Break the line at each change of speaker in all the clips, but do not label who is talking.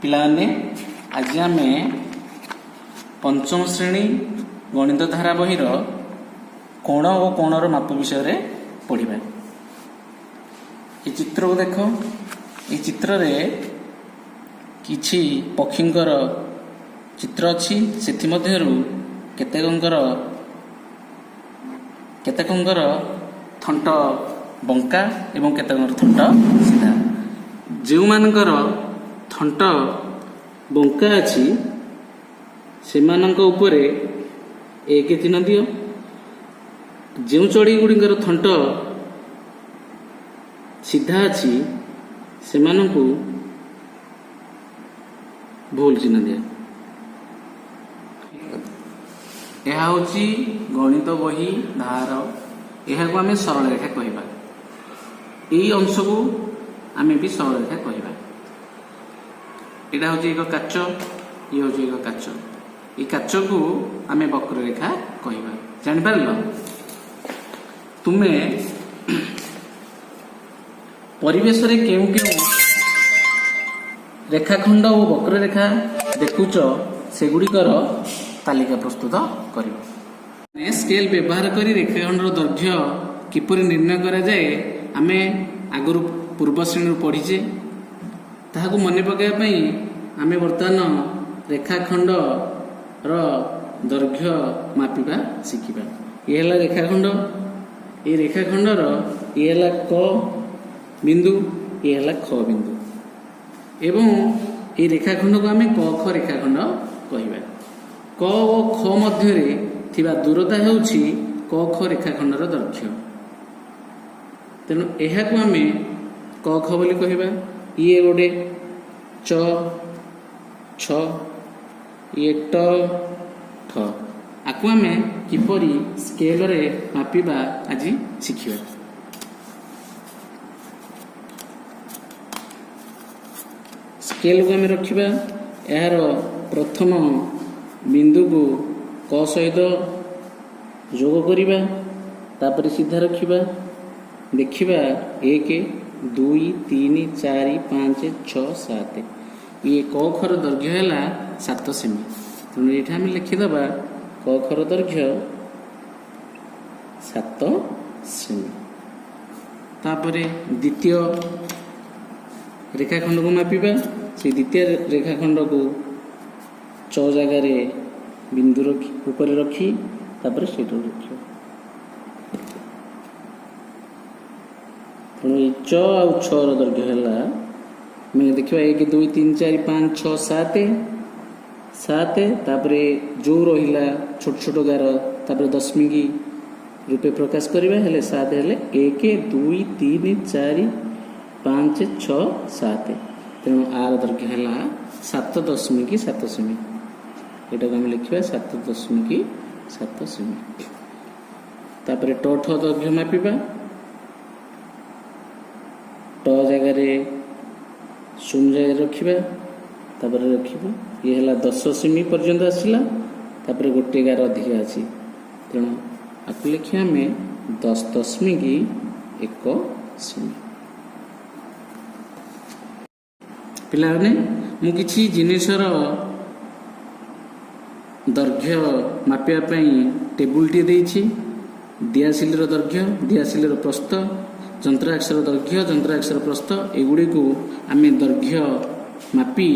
पिलाने आज आम पंचम श्रेणी गणित धारा बहीर कोण और कोणर माप विषय पढ़ा। ये चित्र को देख, ये चित्र रे किछि पक्षींकर चित्र अच्छी से केतेकंकर थंट बंका एवं केतेकंकर थंट सीधा। जो मानकर थंट बंका अच्छी से मानक उपरे एक चिन्ह दियो। जो चढ़ी गुड़िकर थंट सीधा अच्छी से मानकु भूल चिन्ह दिया। यह हूँ गणित बही धार, यह को आम सरल रेखा कहवा। यही अंश को आम भी सरल रेखा कहवा। यहाँ हूँ एक काच, ये हूँ एक काच। ये काच को आम वक्र रेखा कहवा। जानिपार तुम्हें परिवेश रे केउ केउ रेखाखंड और वक्र रेखा देखुच सेगुड़िकर तालिका प्रस्तुत कर। स्केल व्यवहार कर रेखाखंडर दैर्घ्य किपरि निर्णय करा जाए आमे आगु पूर्व श्रेणी पढ़ीचे। ताहाकु मने पकाइबा आमे वर्तमान रेखाखंड दैर्घ्य मापिबा शिखिबा। ये है रेखाखंड, ये रेखाखंडर ये है क बिंदु, ये है ख बिंदु एवं ये रेखाखंड को आमे क ख रेखाखंड कहवा। क और ख मध्य थिबा दूरता हेउछि क ख रेखाखंडर दैर्घ्य। तेणु यह को आमे क ख बोली कहवा। ये गोटे च छ, ये ट ठ। आकु आमे किपरि स्केल रे मापिबा आज शिखिबा। स्केल को आम रखा। यार प्रथम बिंदु को क सहित जोग करिबा, तापर सीधा रखिबा। देखिबा 1 2 3 4 5 6 7। ये क खर दैर्घ्य है 7 सेमी। तेणु ये आम लिखिदबा क खर दैर्घ्य 7 सेमी। तापर द्वितीय रेखाखंड को मापिबा। से द्वितीय रेखाखंड को च जगार बिंदु ऊपर रखी तापर सेठ रखियो। तेणु ये च आ छ दैर्घ्य है मैं देखा 1 2 3 4 5 6 7 7। तापर जो रहा छोट छोट गार तापर दशमिक रूपे प्रकाश करवा हेले 7 हेले 1 2 3 4 5 6 7। तेणु आर दैर्घ्य है 7.7 सेमी। यहाँ आम लिखा 7.7 सेमी। तापर ट ठ दैर्घ्य मापिबा। ट जगार 0 जगह रखिबा, तापर रखिबा। ये है 10 सेमी पर्यंत आसला। तापर गोटे गार अधिक अच्छी। तेणु आपको लिखिए आम 10.1 सेमी। पिलाने मु किछि जिनिसर दैर्घ्य मापिया टेबुल टी देइछि। दियासिलर दैर्घ्य, दियासिलर प्रस्थ, जंत्राक्षर दैर्घ्य, जंत्राक्षर प्रस्थ एगुड़ी को आम दैर्घ्य मापी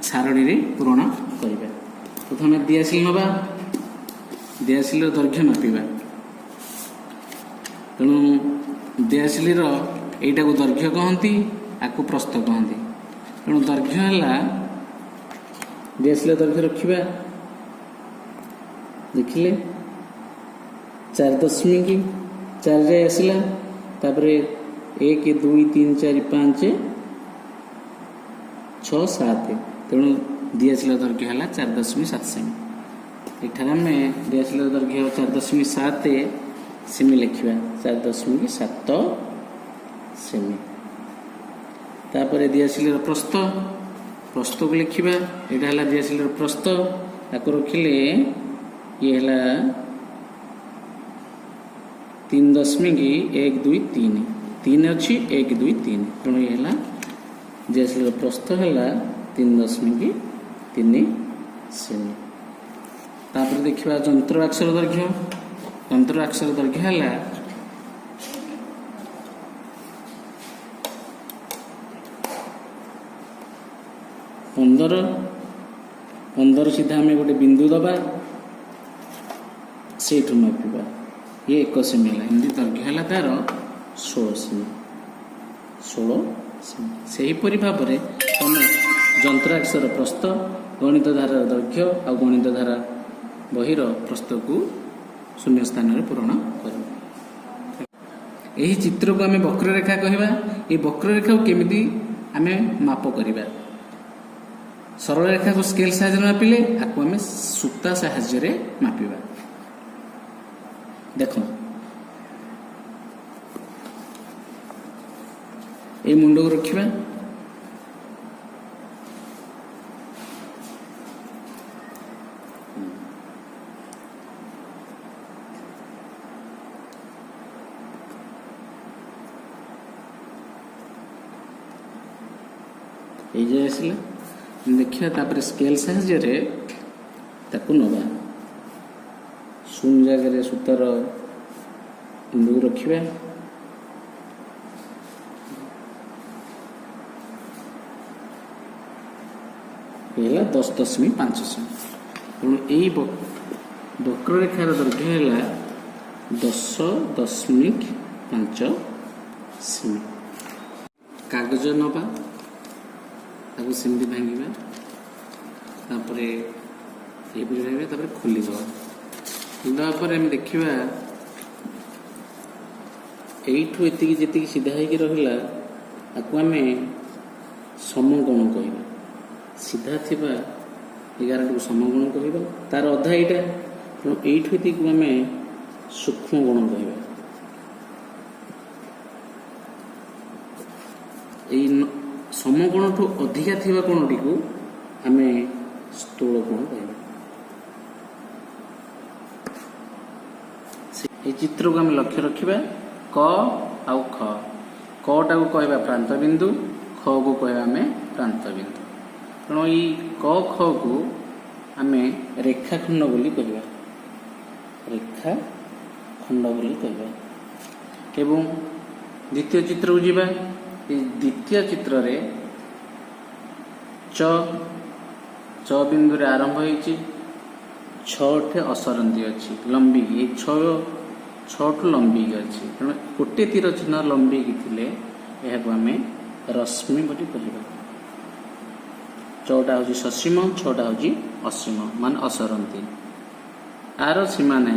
सारणी रे पूरण करिबा। प्रथम दियासिल नबा, दियासिलर दैर्घ्य मापिबा। तेणु दियासिलर एटा को दैर्घ्य कहती, आकु प्रस्थ कहती। तेणु दैर्घ्य है दियासिल दैर्घ्य रखिबा। देखिले 4.4 जाए आसला। तापर 1 2 3 4 5 6 7। तेणु दियासिल दैर्घ्य है 4.7 सेमी। एठार आम दियासिल दैर्घ्य 4.7 सेमी लिखा। 4.7 सेमी। तापर दियासिलर प्रस्थ, प्रस्थ को लिखा। यहाँ है दियासिलर प्रस्थ, ताको रखिले ये है 3.1 2 3 अच्छी 1 2 3। तेणु ये है दियासिलर प्रस्थ है 3.3 ସେମି। तापर देखिए जंत्र अक्षर दैर्घ्य। जंत्र अक्षर दैर्घ्य है 15 सीधा आम गोटे बिंदु दबा से मापिबा ये 1 सेमी है एमती दैर्घ्य है तार 16 सेमी। 16 सेमी से हीपरी भाव में तुम जंत्राक्षर प्रस्थ गणित धारार दैर्घ्य आ गणित धारा बहिर प्रस्थ को शून्य स्थान में पूरण कर। यही चित्र को आम वक्ररेखा कहवा। ये वक्ररेखा को केमिति आम माप करवा। सरल रेखा को स्केल साहाय्य मापिले आपको आम सूता साहाय्य मापिबा। देख ये मुंड को रखिबा। ये आसला देखिए तापर स्केल साहाय्य ताकू नवा शून्य जगह सूतार बिंदु रखिबा। ये 10.5 सेमी। तेणु यही वक्ररेखार दैर्घ्य है 10.5 सेमी। कागज नवा ताको सेमती भांगा तापर ये खोलीदे खोलीदा आम देखा यू जी सीधा होगी रहा आपको आम समकोण कह सीधा थी 11 को समकोण कह तार अधा यहाँ तेणु यू आम सूक्ष्म कोण कह समकोण ठू अधिका थिबा कोणटी को आम स्थूल कोण कह। चित्र को आम लक्ष्य रखा क आउ ख। कटा को कहवा प्रांत बिंदु ख को कहवा आम प्रांत बिंदु। तेणु ये क ख को आम रेखाखंड बोली कहवा रेखाखंड बोली कहवा। एवं द्वितीय चित्र को जीवा। द्वितीय चित्र रे च बिंदु रे आरंभ होइछि 6 असरंती अच्छी लंबी ये 6 लंबी अच्छी। तेणु गोटे तीर चिन्ह लंबी थे यह आम रश्मि बोली कहवा। 6टा हूँ ससीम 6टा हूँ असीम मान असरंती आर सीमा ना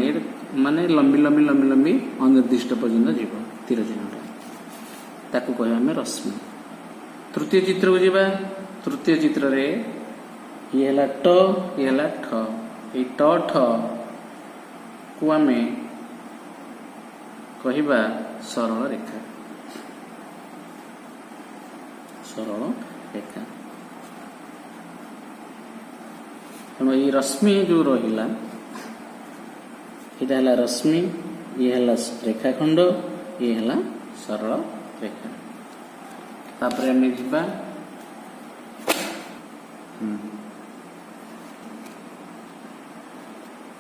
माने लंबी लंबी लंबी लंबी अनिर्दिष्ट पर्यंत जीव तीर चिन्हटा ताकू कह आम रश्मि। तृतीय चित्र को जीवा। तृतीय चित्र रे ये है ट ये है ठ। ये ट ठ को आम कहवा सरल रेखा। सरल रेखा तेणु ये रश्मि जो रहा यहाँ है रश्मि ये है रेखाखंड ये है सरल रेखा। तापर आम जीवा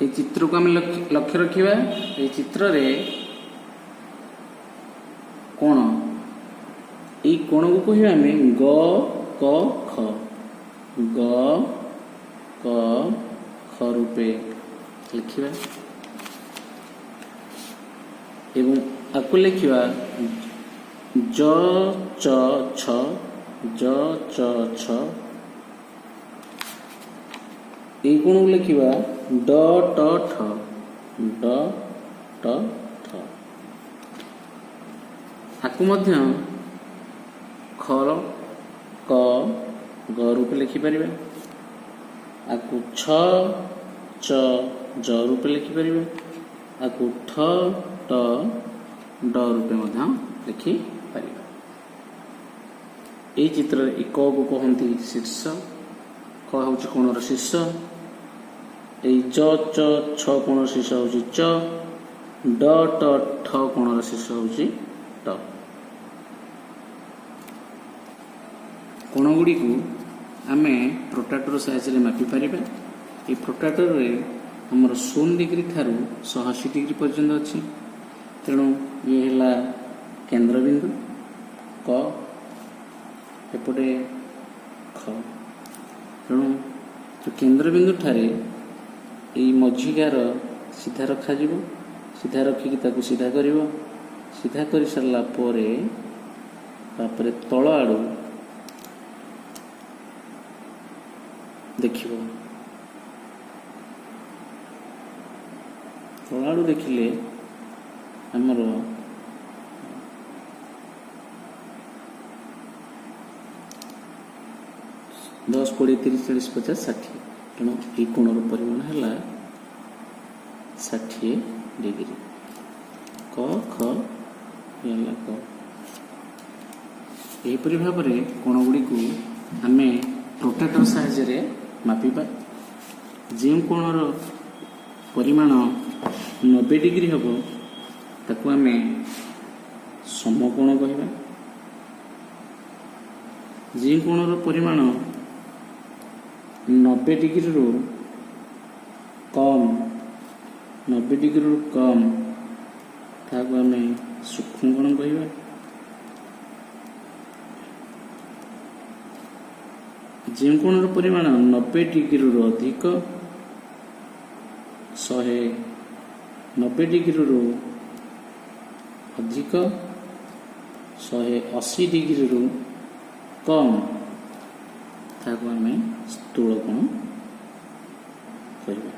ये चित्र को आम लक्ष्य रखा। ये चित्र रे कोण ये कोण को कह आम ग क ख ग क ख रूपे लिखा एवं आपको लिखा ज च छ ज च छ। ये कोण को लिखा ड ट ठ ड ट ठ। आपको मध्य ख क ग रूप लिखिपर। आपको छ च ज रूप लिखिपर। आपको ठ ट ड रूपे लिखिपर। यही चित्र क को कहते शीर्ष क हूँ कोणर शीर्ष। यही ज च छ कोणर शीर्ष हूँ च ड ट ठ कोणर शीर्ष हूँ ट। कोण गुड़ी को आमे प्रोट्राक्टर साहाय्य मापी पारिबा। ये प्रोट्राक्टर रे हमर 0 डिग्री ठारू 180 डिग्री पर्यंत अछि। तेणु ये हैला केंद्र बिंदु क एपटे ख। तेणु जो केंद्र बिंदु ठारे ये मझिगार सीधा रखा जीवो। सीधा रखिकी ताकू सीधा करिवो। सीधा कर सारला पोरे तापरे तळ आडू देखिबो। तळ आडू देखिले हमर 10 20 30 40 50 60। तेणु ये कोणर परिमाण है 60 डिग्री। क ख ये क। यहीपरि भाव में कोण गुड़ी को आम प्रोट्राक्टर साहाय्य मापिबा। जो कोणर परिमाण 90 डिग्री हम ताकू आम समकोण कहवा। जो कोणर परिमाण 90 डिग्री रू कम 90 डिग्री रू कम ताकू आम सूक्ष्म कोण कहवा। जो कोणर परिमाण 90 डिग्री रू अधिक 90 डिग्री रू अधिक 180 डिग्री रू कम ताकू आम स्थूल कोण कहवा।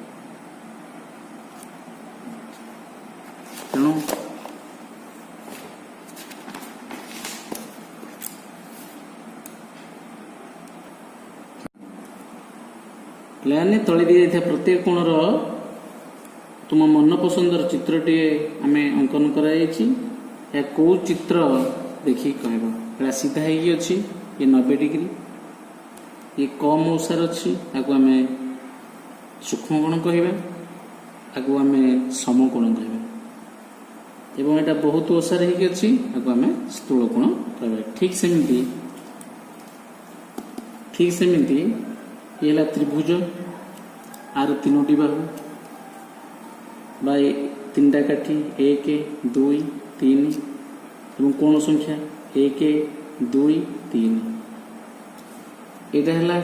तेणु प्लान तले दी जाता प्रत्येक कोणर तुम मन पसंदर चित्रटे आम अंकन कर कौ चित्र देखिए कहब। सीधा ही अच्छी ये 90 डिग्री। ये कम ओसार अच्छी आगु आम सूक्ष्म कोण कहवा। आगु आम समकोण कहवा। एवं एटा बहुत ओसार ही अच्छी आगु आम स्थूल कोण कहवा। ठीक सेमिति ये त्रिभुज आर 3टी बाहु बाय 3टा काठी 1 2 3 एवं कोण संख्या 1 2 3। यहाँ है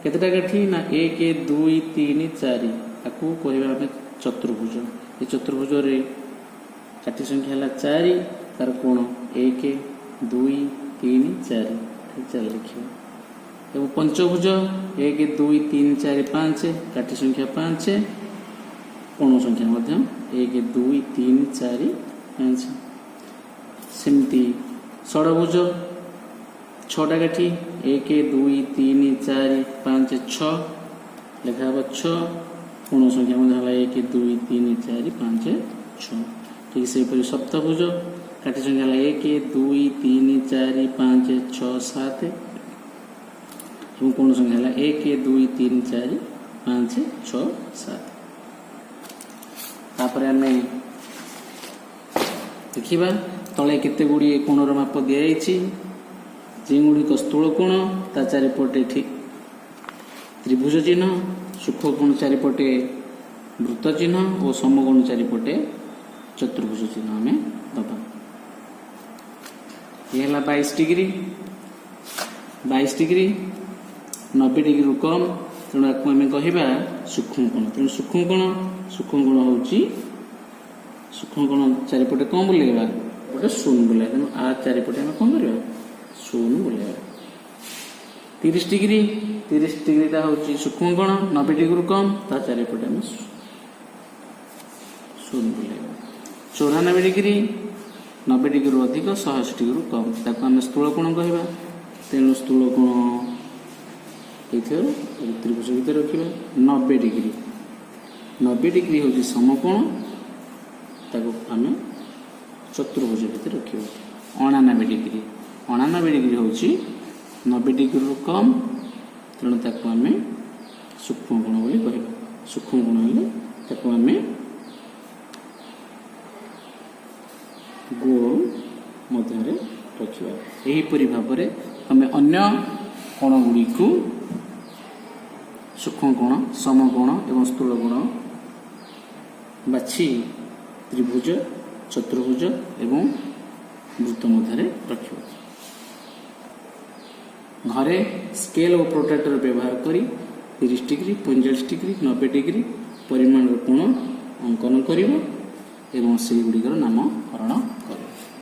केतटा काठी ना 1 2 3 4 आपको कहवा आम चतुर्भुज। ये चतुर्भुज रे काठी संख्या है 4 तार कोण 1 2 3 4 4 लिखिए। एवं पंचभुज 1 2 3 4 5 काठी संख्या 5 कोण संख्या 1 2 3 4 5। सेमती षडभुज 6टा काठी 1 2 3 4 5 6 लिखा 6 कोण संख्या 1 2 3 4 5 6। ठीक से सप्तभुज काठी संख्या 1 2 3 4 5 6 7 एवं कोण संख्या 1 2 3 4 5 6 7। तापर आम देखा तले केते गुड़ी कोणर माप दि जो गुड़िक स्थूल कोण ता चारिपटे ठीक त्रिभुज चिन्ह सूक्ष्म कोण चारिपटे वृत्त चिन्ह और समकोण चारिपटे चतुर्भुज चिन्ह आम दबा। ये 22 डिग्री 90 डिग्री रू कम। तेणु आपको आम कहवा सूक्ष्म कोण। तेणु सूक्ष्म कोण हूँ सूक्ष्म कोण चारिपटे कौन बुलेगा गोटे 0 बुला। तेणु आ चारिपटे आम कौन कर 0 बुलेगा। 30 डिग्री हूँ सूक्ष्म कोण 90 डिग्री रू कम ता चारिपटे आम 0 बुलेगा। 94 डिग्री 90 डिग्री रू अधिक 180 डिग्री रू कम ताको आम स्थूल कोण कहवा। तेणु स्थूल कोण त्रिभुज भितर रखा 90 डिग्री हूँ समकोण ताको आम चतुर्भुज भितर रखा 99 डिग्री हूँ 90 डिग्री रू कम। तेणु ताको आम सूक्ष्म कोण बोली कहवा। सूक्ष्म कोण हेले ताको आम गोल मध्य रखा। यहीपरि भाव में आम अन्य कोण गुड़ी को सूक्ष्म कोण समकोण एवं स्थूल कोण बाछि त्रिभुज चतुर्भुज एवं वृत्त मध्य रखिब। घरे स्केल और प्रोट्रैक्टर व्यवहार करी 30 डिग्री 45 डिग्री 90 डिग्री परिमाण कोण अंकन करिब एवं से गुड़िकर नामकरण करिब।